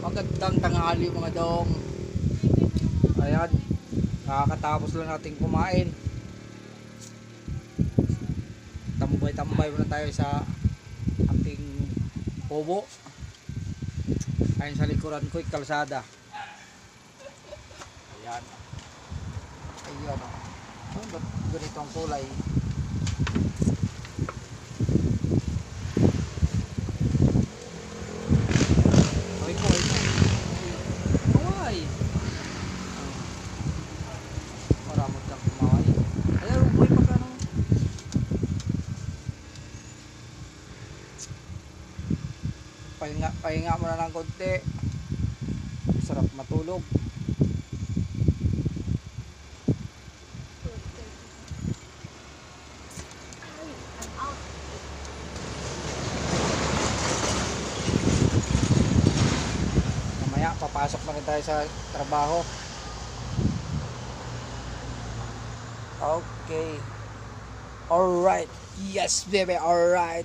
Magandang tanghali mga dong. Ayan, nakakatapos lang natin kumain. Tambay-tambay muna tayo sa ating kubo. Ayun sa likuran ko, kalsada. Ayan. Ayan. Oh, ba't ganito ang kulay? Ay ko. Kumaway. Maramot lang kumaway. Ayan, buhay pa ka no? Pahinga muna ng konti. Sarap matulog. Mamaya papasok na rin tayo sa trabaho. Okay. Alright. Yes baby, alright.